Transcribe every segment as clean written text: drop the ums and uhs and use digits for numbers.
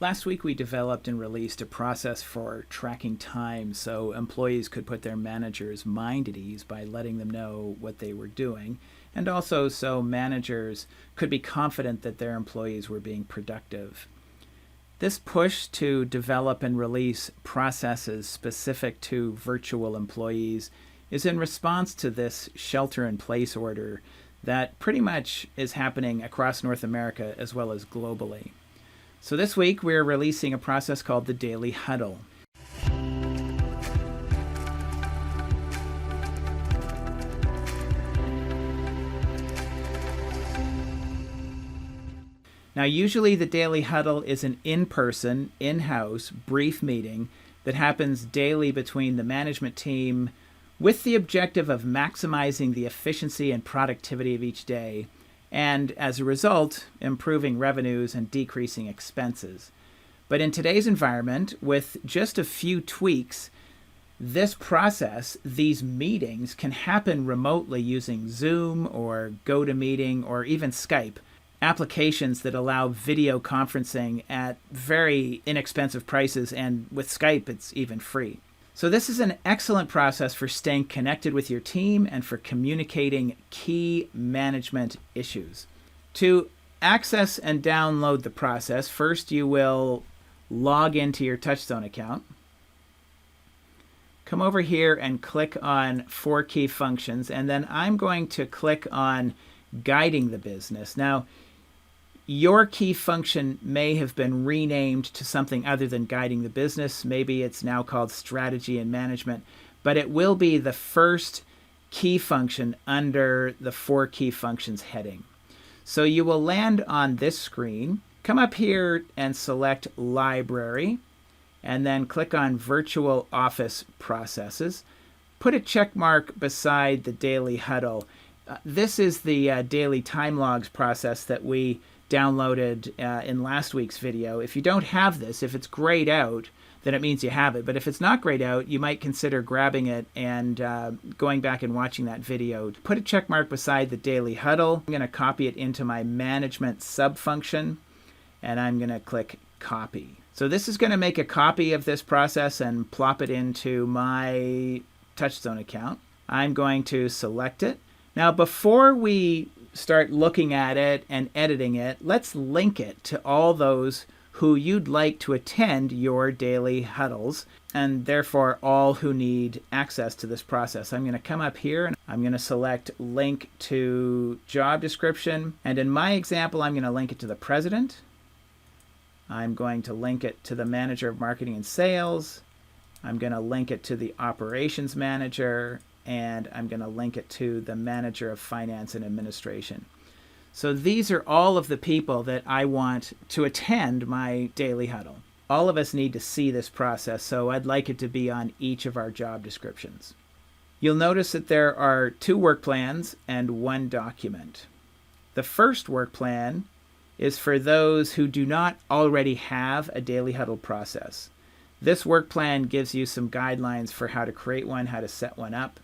Last week we developed and released a process for tracking time so employees could put their managers' mind at ease by letting them know what they were doing, and also so managers could be confident that their employees were being productive. This push to develop and release processes specific to virtual employees is in response to this shelter-in-place order that pretty much is happening across North America as well as globally. So this week we're releasing a process called the Daily Huddle. Now usually the Daily Huddle is an in-person, in-house, brief meeting that happens daily between the management team with the objective of maximizing the efficiency and productivity of each day, and as a result, improving revenues and decreasing expenses. But in today's environment, with just a few tweaks, this process, these meetings, can happen remotely using Zoom or GoToMeeting or even Skype, applications that allow video conferencing at very inexpensive prices, and with Skype, it's even free. So this is an excellent process for staying connected with your team and for communicating key management issues. To access and download the process, first you will log into your Touchstone account. Come over here and click on 4 key functions, and then I'm going to click on guiding the business. Now, your key function may have been renamed to something other than guiding the business. Maybe it's now called strategy and management, but it will be the first key function under the 4 key functions heading. So you will land on this screen, come up here and select library, and then click on virtual office processes. Put a check mark beside the Daily Huddle. This is the daily time logs process that we downloaded in last week's video. If you don't have this, if it's grayed out, then it means you have it. But if it's not grayed out, you might consider grabbing it and going back and watching that video. Put a check mark beside the Daily Huddle. I'm going to copy it into my management sub-function, and I'm going to click copy. So this is going to make a copy of this process and plop it into my Touchstone account. I'm going to select it. Now, before we start looking at it and editing it, let's link it to all those who you'd like to attend your daily huddles, and therefore all who need access to this process. I'm going to come up here and I'm going to select link to job description, and in my example I'm going to link it to the president. I'm going to link it to the manager of marketing and sales. I'm going to link it to the operations manager, and I'm going to link it to the manager of finance and administration. So these are all of the people that I want to attend my daily huddle. All of us need to see this process, so I'd like it to be on each of our job descriptions. You'll notice that there are 2 work plans and 1 document. The first work plan is for those who do not already have a daily huddle process. This work plan gives you some guidelines for how to create one, how to set one up.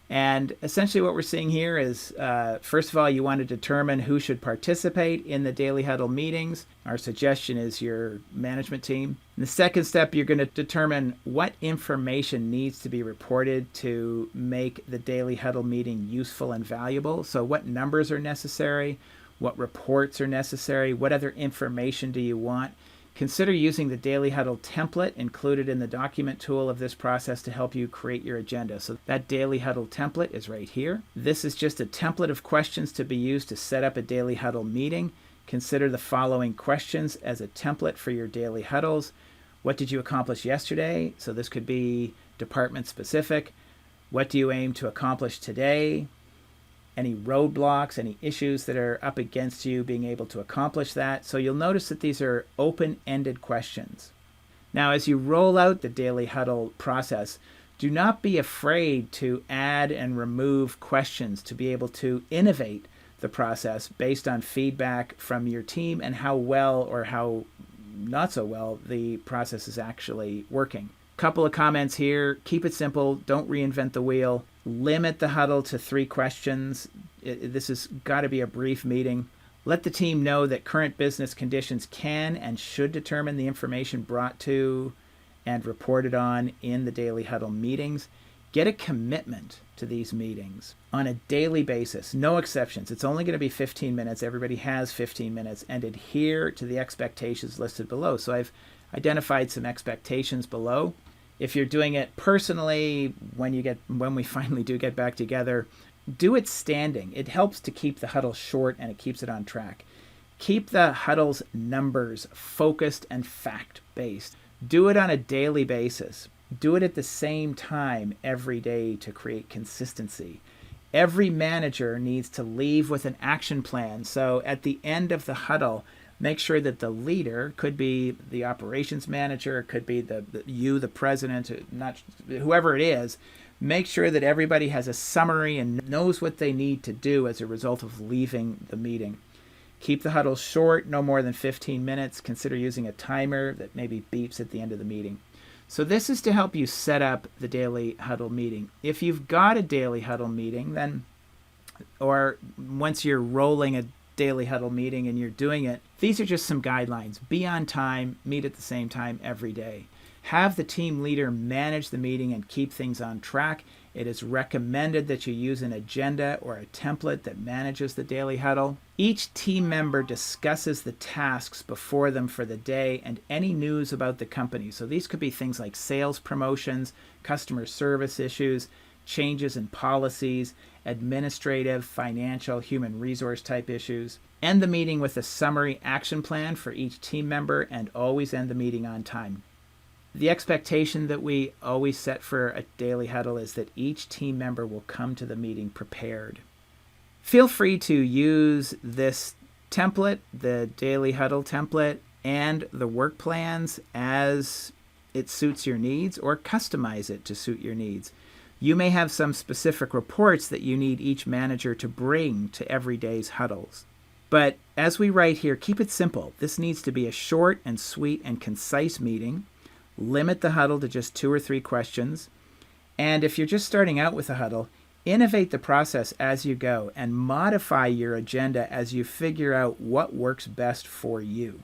And essentially what we're seeing here is, first of all, you want to determine who should participate in the Daily Huddle meetings. Our suggestion is your management team. In the second step, you're going to determine what information needs to be reported to make the Daily Huddle meeting useful and valuable. So what numbers are necessary, what reports are necessary, what other information do you want. Consider using the Daily Huddle template included in the document tool of this process to help you create your agenda. So that Daily Huddle template is right here. This is just a template of questions to be used to set up a Daily Huddle meeting. Consider the following questions as a template for your Daily Huddles. What did you accomplish yesterday? So this could be department specific. What do you aim to accomplish today? Any roadblocks, any issues that are up against you being able to accomplish that. So you'll notice that these are open-ended questions. Now, as you roll out the Daily Huddle process, do not be afraid to add and remove questions to be able to innovate the process based on feedback from your team and how well or how not so well the process is actually working. Couple of comments here. Keep it simple. Don't reinvent the wheel. Limit the huddle to 3 questions. This has got to be a brief meeting. Let the team know that current business conditions can and should determine the information brought to and reported on in the Daily Huddle meetings. Get a commitment to these meetings on a daily basis, no exceptions. It's only going to be 15 minutes. Everybody has 15 minutes, and adhere to the expectations listed below. So I've identified some expectations below. If you're doing it personally, when we finally do get back together, do it standing. It helps to keep the huddle short and it keeps it on track. Keep the huddle's numbers focused and fact-based. Do it on a daily basis. Do it at the same time every day to create consistency. Every manager needs to leave with an action plan. So at the end of the huddle, make sure that the leader, could be the operations manager, could be the president, not whoever it is, make sure that everybody has a summary and knows what they need to do as a result of leaving the meeting. Keep the huddle short, no more than 15 minutes. Consider using a timer that maybe beeps at the end of the meeting. So this is to help you set up the Daily Huddle meeting. If you've got a Daily Huddle meeting, then, or once you're rolling a Daily Huddle meeting and you're doing it, these are just some guidelines. Be on time, meet at the same time every day. Have the team leader manage the meeting and keep things on track. It is recommended that you use an agenda or a template that manages the Daily Huddle. Each team member discusses the tasks before them for the day and any news about the company. So these could be things like sales promotions, customer service issues, changes in policies, administrative, financial, human resource type issues. End the meeting with a summary action plan for each team member and always end the meeting on time. The expectation that we always set for a Daily Huddle is that each team member will come to the meeting prepared. Feel free to use this template, the Daily Huddle template, and the work plans as it suits your needs, or customize it to suit your needs. You may have some specific reports that you need each manager to bring to every day's huddles. But as we write here, keep it simple. This needs to be a short and sweet and concise meeting. Limit the huddle to just 2 or 3 questions. And if you're just starting out with a huddle, innovate the process as you go and modify your agenda as you figure out what works best for you.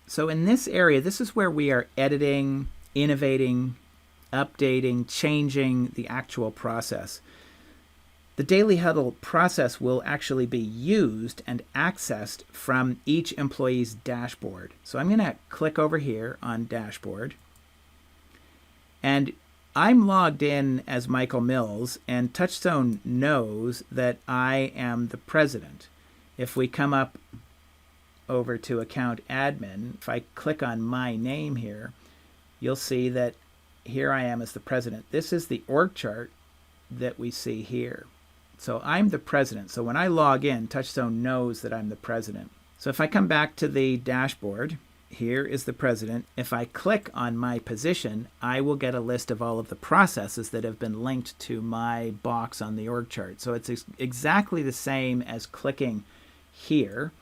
So in this area, this is where we are editing, innovating, updating, changing the actual process. The Daily Huddle process will actually be used and accessed from each employee's dashboard. So I'm going to click over here on Dashboard. And I'm logged in as Michael Mills, and Touchstone knows that I am the president. If we come up over to Account Admin, if I click on my name here, you'll see that here I am as the president. This is the org chart that we see here. So I'm the president. So when I log in, Touchstone knows that I'm the president. So if I come back to the dashboard, here is the president. If I click on my position, I will get a list of all of the processes that have been linked to my box on the org chart. So it's exactly the same as clicking here.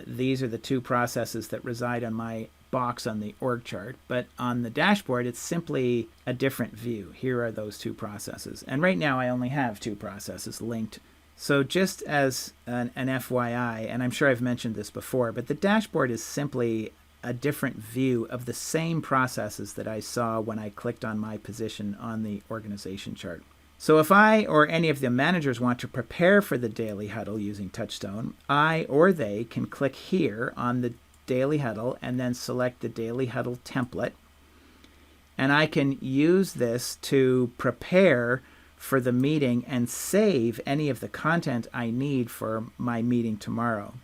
These are the 2 processes that reside on my box on the org chart, but on the dashboard it's simply a different view. Here are those 2 processes, and right now I only have 2 processes linked. So just as an FYI, and I'm sure I've mentioned this before, but the dashboard is simply a different view of the same processes that I saw when I clicked on my position on the organization chart. So if I or any of the managers want to prepare for the Daily Huddle using Touchstone, I or they can click here on the Daily Huddle and then select the Daily Huddle template. And I can use this to prepare for the meeting and save any of the content I need for my meeting tomorrow.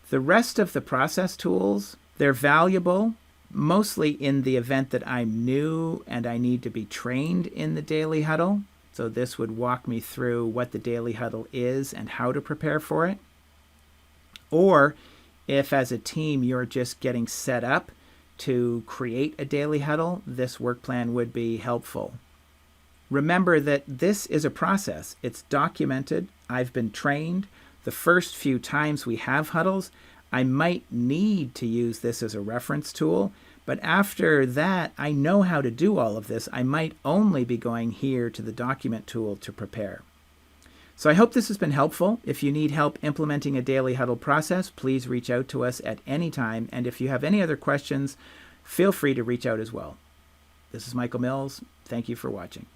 The rest of the process tools, they're valuable mostly in the event that I'm new and I need to be trained in the Daily Huddle. So this would walk me through what the Daily Huddle is and how to prepare for it. Or if as a team you're just getting set up to create a Daily Huddle, this work plan would be helpful. Remember that this is a process. It's documented. I've been trained. The first few times we have huddles, I might need to use this as a reference tool, but after that, I know how to do all of this. I might only be going here to the document tool to prepare. So I hope this has been helpful. If you need help implementing a Daily Huddle process, please reach out to us at any time. And if you have any other questions, feel free to reach out as well. This is Michael Mills. Thank you for watching.